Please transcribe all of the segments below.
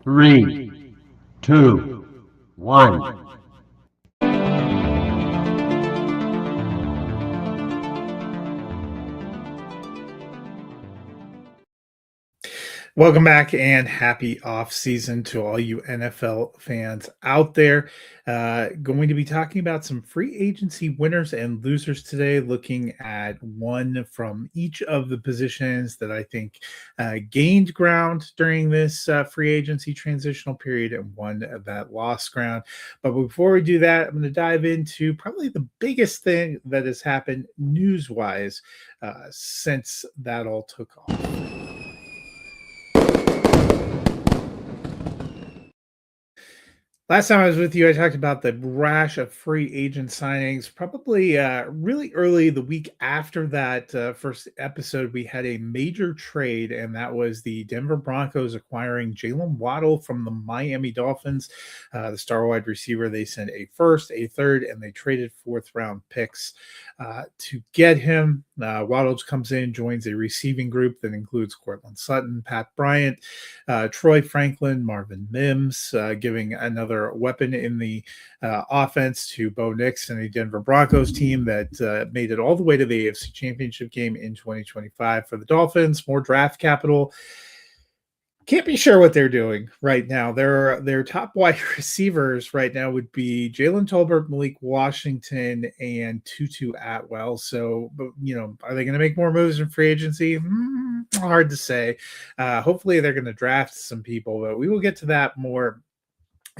Three, two, one. Welcome back and happy off season to all you NFL fans out there. Going to be talking about some free agency winners and losers today, looking at one from each of the positions that I think gained ground during this free agency transitional period and one that lost ground. But before we do that, I'm going to dive into probably the biggest thing that has happened news wise since that all took off. Last time I was with you, I talked about the rash of free agent signings. Probably really early the week after that first episode, we had a major trade, and that was the Denver Broncos acquiring Jalen Waddle from the Miami Dolphins, the star wide receiver. They sent a first, a third, and they traded fourth round picks to get him. Waddle comes in, joins a receiving group that includes Cortland Sutton, Pat Bryant, Troy Franklin, Marvin Mims, giving another weapon in the offense to Bo Nix and the Denver Broncos team that made it all the way to the AFC Championship game in 2025 for the Dolphins. More draft capital. Can't be sure what they're doing right now. Their top wide receivers right now would be Jalen Tolbert, Malik Washington, and Tutu Atwell. So, are they going to make more moves in free agency? Hard to say. Hopefully, they're going to draft some people, but we will get to that more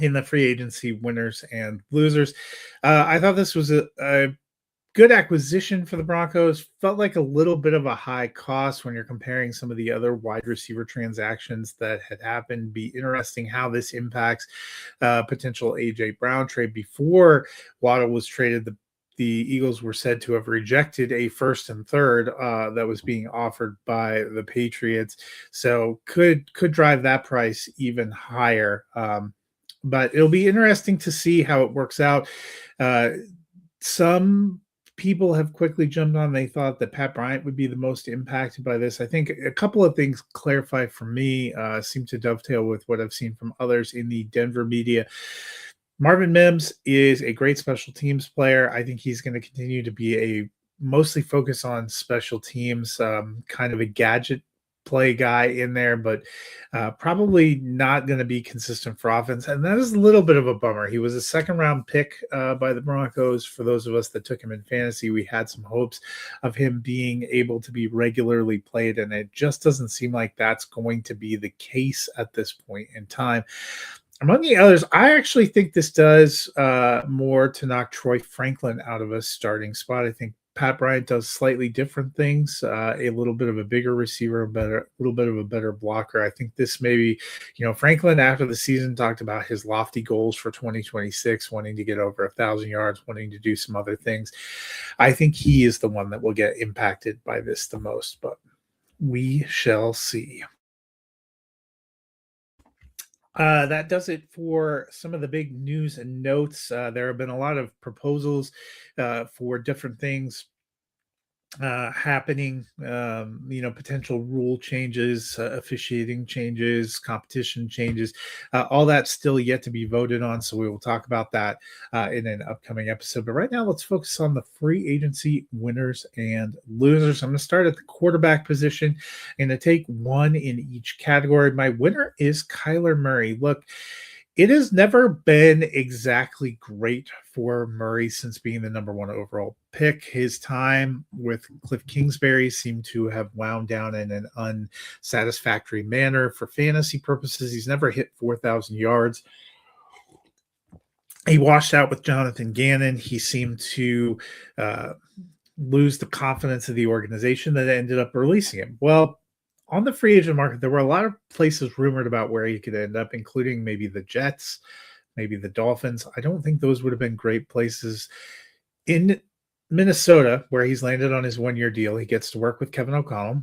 in the free agency winners and losers. I thought this was a good acquisition for the Broncos. Felt like a little bit of a high cost when you're comparing some of the other wide receiver transactions that had happened. Be interesting how this impacts potential AJ Brown trade. Before Waddle was traded, the Eagles were said to have rejected a first and third that was being offered by the Patriots. So could drive that price even higher. But it'll be interesting to see how it works out. Some people have quickly jumped on. They thought that Pat Bryant would be the most impacted by this. I think a couple of things clarify for me, seem to dovetail with what I've seen from others in the Denver media. Marvin Mims is a great special teams player. I think he's going to continue to be a mostly focus on special teams, kind of a gadget play guy in there, but probably not going to be consistent for offense. And that is a little bit of a bummer. He was a second round pick by the Broncos. For those of us that took him in fantasy, we had some hopes of him being able to be regularly played, and it just doesn't seem like that's going to be the case at this point in time. Among the others, I actually think this does more to knock Troy Franklin out of a starting spot. I think Pat Bryant does slightly different things, a little bit of a bigger receiver, a little bit of a better blocker. I think this maybe, Franklin after the season talked about his lofty goals for 2026, wanting to get over 1,000 yards, wanting to do some other things. I think he is the one that will get impacted by this the most, but we shall see. That does it for some of the big news and notes. There have been a lot of proposals for different things happening, potential rule changes, officiating changes, competition changes, all that's still yet to be voted on. So we will talk about that in an upcoming episode. But right now, let's focus on the free agency winners and losers. I'm going to start at the quarterback position. I'm going to take one in each category. My winner is Kyler Murray. Look, it has never been exactly great for Murray since being the number one overall pick. His time with Cliff Kingsbury seemed to have wound down in an unsatisfactory manner. For fantasy purposes, he's never hit 4,000 yards. He washed out with Jonathan Gannon. He seemed to lose the confidence of the organization that ended up releasing him. Well, on the free agent market, there were a lot of places rumored about where he could end up, including maybe the Jets, maybe the Dolphins. I don't think those would have been great places. In Minnesota, where he's landed on his one-year deal, he gets to work with Kevin O'Connell.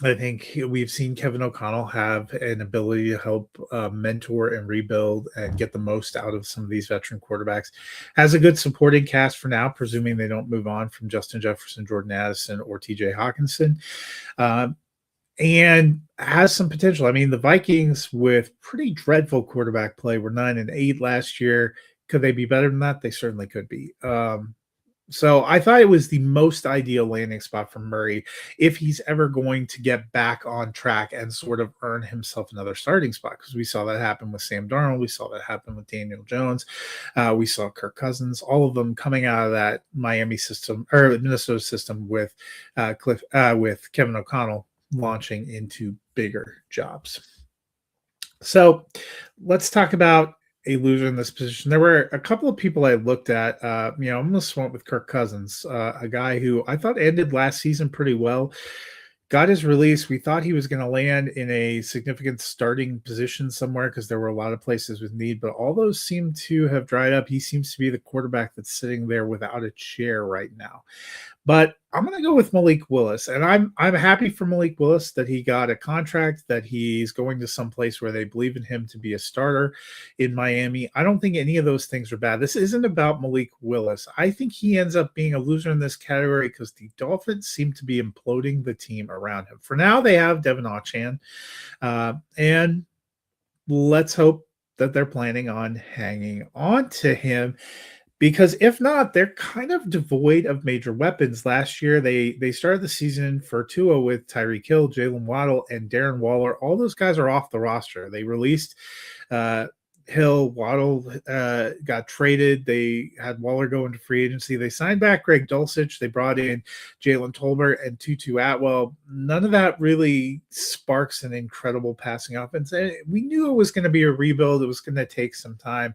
I think we've seen Kevin O'Connell have an ability to help mentor and rebuild and get the most out of some of these veteran quarterbacks. Has a good supporting cast for now, presuming they don't move on from Justin Jefferson, Jordan Addison, or TJ Hawkinson. and has some potential. I mean, the Vikings with pretty dreadful quarterback play were 9-8 last year. Could they be better than that? They certainly could be. So I thought it was the most ideal landing spot for Murray if he's ever going to get back on track and sort of earn himself another starting spot. Because we saw that happen with Sam Darnold, we saw that happen with Daniel Jones, we saw Kirk Cousins, all of them coming out of that Miami system or Minnesota system with with Kevin O'Connell launching into bigger jobs. So let's talk about a loser in this position. There were a couple of people I looked at. I'm going to swamp with Kirk Cousins, a guy who I thought ended last season pretty well. Got his release. We thought he was going to land in a significant starting position somewhere because there were a lot of places with need, but all those seem to have dried up. He seems to be the quarterback that's sitting there without a chair right now. But I'm going to go with Malik Willis, and I'm happy for Malik Willis that he got a contract, that he's going to some place where they believe in him to be a starter in Miami. I don't think any of those things are bad. This isn't about Malik Willis. I think he ends up being a loser in this category because the Dolphins seem to be imploding the team around him. For now, they have Devin Achane, and let's hope that they're planning on hanging on to him. Because if not, they're kind of devoid of major weapons. Last year, they started the season for Tua with Tyreek Hill, Jalen Waddle, and Darren Waller. All those guys are off the roster. They released Hill, Waddle got traded. They had Waller go into free agency. They signed back Greg Dulcich. They brought in Jalen Tolbert and Tutu Atwell. None of that really sparks an incredible passing offense. And we knew it was going to be a rebuild. It was going to take some time.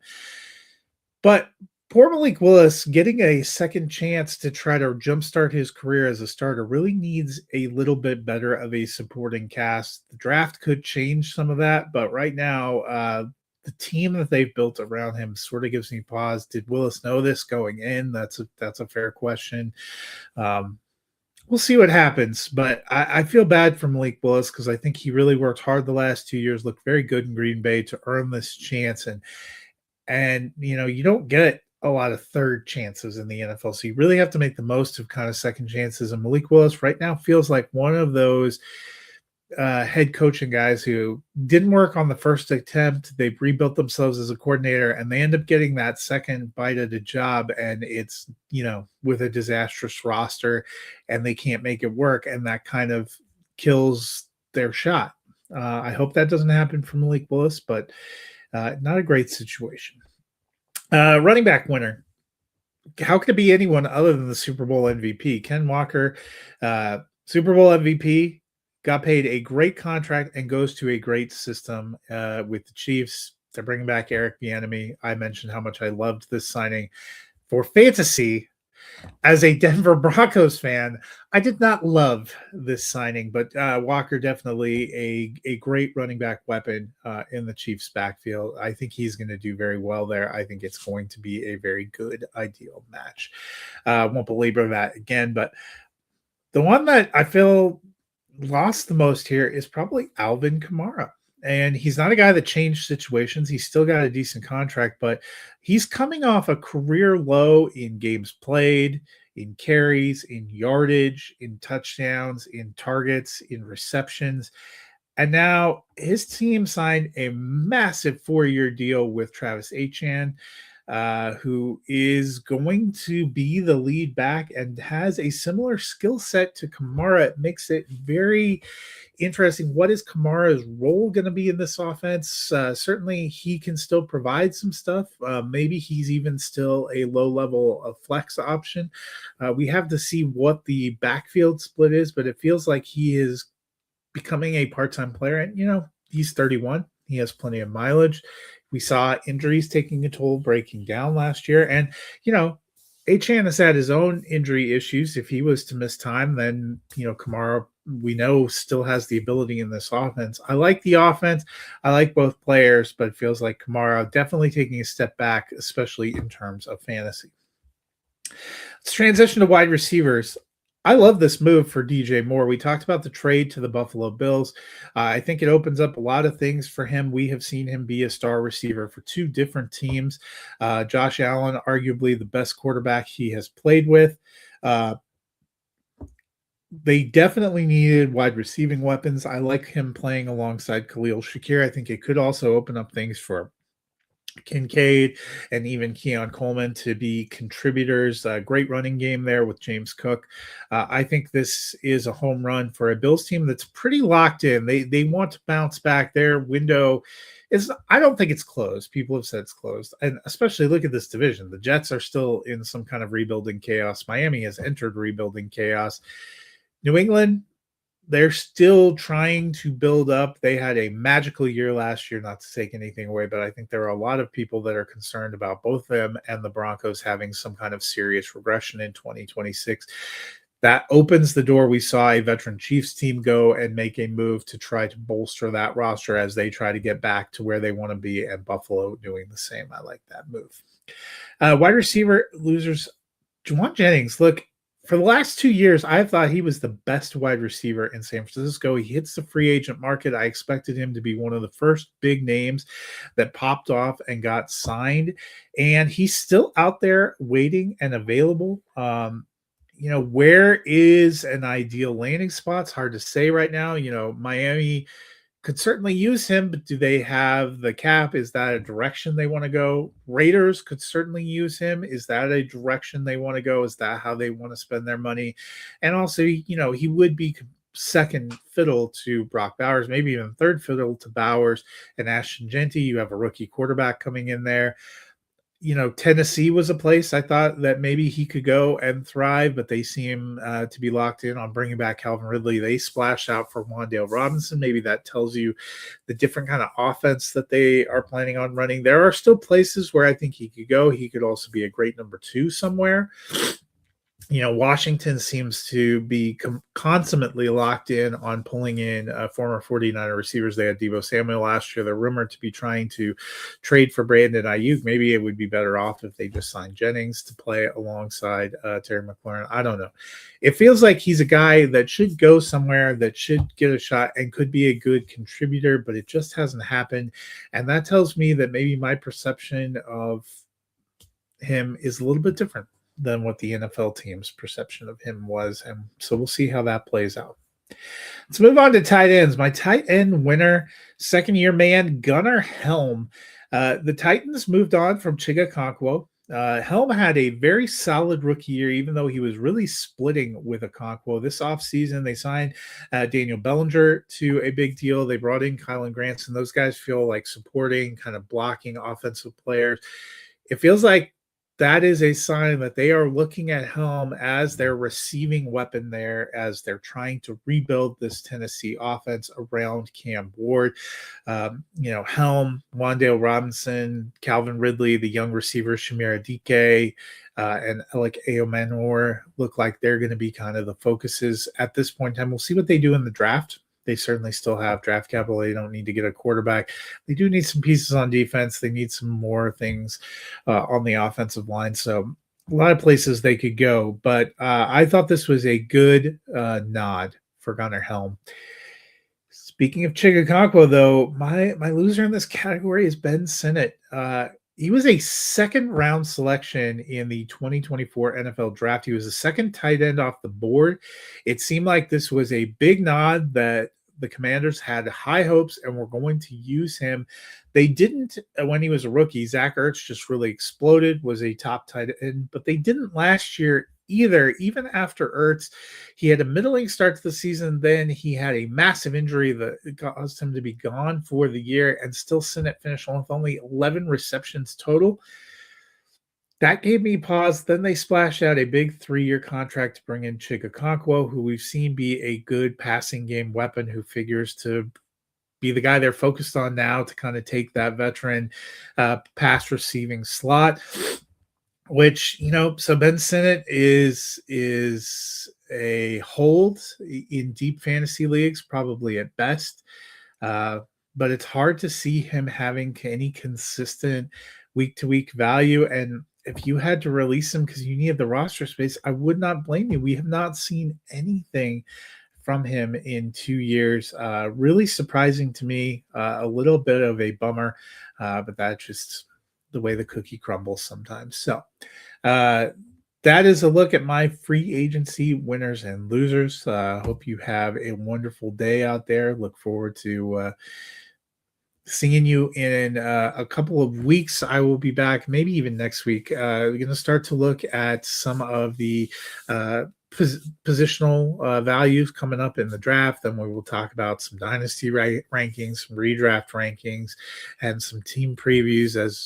But poor Malik Willis getting a second chance to try to jumpstart his career as a starter really needs a little bit better of a supporting cast. The draft could change some of that, but right now, the team that they've built around him sort of gives me pause. Did Willis know this going in? That's a fair question. We'll see what happens, but I feel bad for Malik Willis because I think he really worked hard the last 2 years, looked very good in Green Bay to earn this chance, and you don't get a lot of third chances in the NFL. So you really have to make the most of kind of second chances. And Malik Willis right now feels like one of those head coaching guys who didn't work on the first attempt. They've rebuilt themselves as a coordinator and they end up getting that second bite at a job. And it's, with a disastrous roster and they can't make it work. And that kind of kills their shot. I hope that doesn't happen for Malik Willis, but not a great situation. Running back winner. How could it be anyone other than the Super Bowl MVP? Ken Walker, Super Bowl MVP, got paid a great contract and goes to a great system with the Chiefs. They're bringing back Eric Bieniemy. I mentioned how much I loved this signing for fantasy. As a Denver Broncos fan, I did not love this signing, but Walker definitely a great running back weapon in the Chiefs' backfield. I think he's going to do very well there. I think it's going to be a very good, ideal match. Won't belabor that again, but the one that I feel lost the most here is probably Alvin Kamara. And he's not a guy that changed situations. He's still got a decent contract, but he's coming off a career low in games played, in carries, in yardage, in touchdowns, in targets, in receptions. And now his team signed a massive 4-year deal with Travis Etienne, who is going to be the lead back and has a similar skill set to Kamara. It makes it very interesting. What is Kamara's role going to be in this offense? Certainly he can still provide some stuff. Maybe he's even still a low level of flex option. We have to see what the backfield split is, but it feels like he is becoming a part-time player. And, he's 31. He has plenty of mileage. We saw injuries taking a toll, breaking down last year. And, Achane has had his own injury issues. If he was to miss time, then, Kamara, we know, still has the ability in this offense. I like the offense. I like both players, but it feels like Kamara definitely taking a step back, especially in terms of fantasy. Let's transition to wide receivers. I love this move for DJ Moore. We talked about the trade to the Buffalo Bills. I think it opens up a lot of things for him. We have seen him be a star receiver for 2 different teams. Josh Allen, arguably the best quarterback he has played with. They definitely needed wide receiving weapons. I like him playing alongside Khalil Shakir. I think it could also open up things for Kincaid and even Keon Coleman to be contributors. Great running game there with James Cook. I think this is a home run for a Bills team that's pretty locked in. They want to bounce back. Their window is, I don't think it's closed. People have said it's closed, and especially look at this division. The Jets are still in some kind of rebuilding chaos. Miami has entered rebuilding chaos. New England, they're still trying to build up. They had a magical year last year, not to take anything away, but I think there are a lot of people that are concerned about both them and the Broncos having some kind of serious regression in 2026. That opens the door. We saw a veteran Chiefs team go and make a move to try to bolster that roster as they try to get back to where they want to be, and Buffalo doing the same. I like that move. Wide receiver losers, Juwan Jennings. Look, for the last 2 years, I thought he was the best wide receiver in San Francisco. He hits the free agent market. I expected him to be one of the first big names that popped off and got signed, and he's still out there waiting and available. Where is an ideal landing spot? It's hard to say right now. Miami could certainly use him, but do they have the cap? Is that a direction they want to go? Raiders could certainly use him. Is that a direction they want to go? Is that how they want to spend their money? And also, he would be second fiddle to Brock Bowers, maybe even third fiddle to Bowers and Ashton Jeanty. You have a rookie quarterback coming in there. Tennessee was a place I thought that maybe he could go and thrive, but they seem to be locked in on bringing back Calvin Ridley. They splashed out for Wan'Dale Robinson. Maybe that tells you the different kind of offense that they are planning on running. There are still places where I think he could go. He could also be a great number 2 somewhere. Washington seems to be consummately locked in on pulling in former 49er receivers. They had Deebo Samuel last year. They're rumored to be trying to trade for Brandon Ayuk. Maybe it would be better off if they just signed Jennings to play alongside Terry McLaurin. I don't know. It feels like he's a guy that should go somewhere, that should get a shot and could be a good contributor, but it just hasn't happened. And that tells me that maybe my perception of him is a little bit different than what the NFL team's perception of him was. And so we'll see how that plays out. Let's move on to tight ends. My tight end winner, second-year man, Gunnar Helm. The Titans moved on from Chig Okonkwo. Helm had a very solid rookie year, even though he was really splitting with Okonkwo. This offseason, they signed Daniel Bellinger to a big deal. They brought in Kylan Granson. Those guys feel like supporting, kind of blocking offensive players. It feels like that is a sign that they are looking at Helm as their receiving weapon there, as they're trying to rebuild this Tennessee offense around Cam Ward. Helm, Wan'Dale Robinson, Calvin Ridley, the young receiver Shamir Adike, and Alec Eomanor look like they're going to be kind of the focuses at this point in time. We'll see what they do in the draft. They certainly still have draft capital. They don't need to get a quarterback. They do need some pieces on defense. They need some more things on the offensive line. So a lot of places they could go. But I thought this was a good nod for Gunnar Helm. Speaking of Chig Okonkwo, though, my loser in this category is Ben Sinnott. He was a second-round selection in the 2024 NFL Draft. He was the second tight end off the board. It seemed like this was a big nod that the Commanders had high hopes and were going to use him. They didn't when he was a rookie. Zach Ertz just really exploded, was a top tight end, but they didn't last year either. Even after Ertz, he had a middling start to the season. Then he had a massive injury that caused him to be gone for the year, and still Sinnott finished on with only 11 receptions total. That gave me pause. Then they splashed out a big 3-year contract to bring in Chig Okonkwo, who we've seen be a good passing game weapon, who figures to be the guy they're focused on now to kind of take that veteran pass receiving slot. Which, so Ben Sinnott is a hold in deep fantasy leagues, probably at best. But it's hard to see him having any consistent week-to-week value. And if you had to release him because you needed the roster space, I would not blame you. We have not seen anything from him in 2 years. Really surprising to me, a little bit of a bummer, but that's just the way the cookie crumbles sometimes. So that is a look at my free agency winners and losers. Hope you have a wonderful day out there. Look forward to seeing you in a couple of weeks. I will be back, maybe even next week. We're going to start to look at some of the uh, positional values coming up in the draft. Then we will talk about some dynasty rankings, some redraft rankings, and some team previews as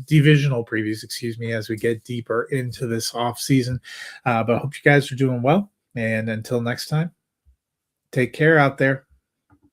divisional previews, excuse me, as we get deeper into this off season. But I hope you guys are doing well. And until next time, take care out there.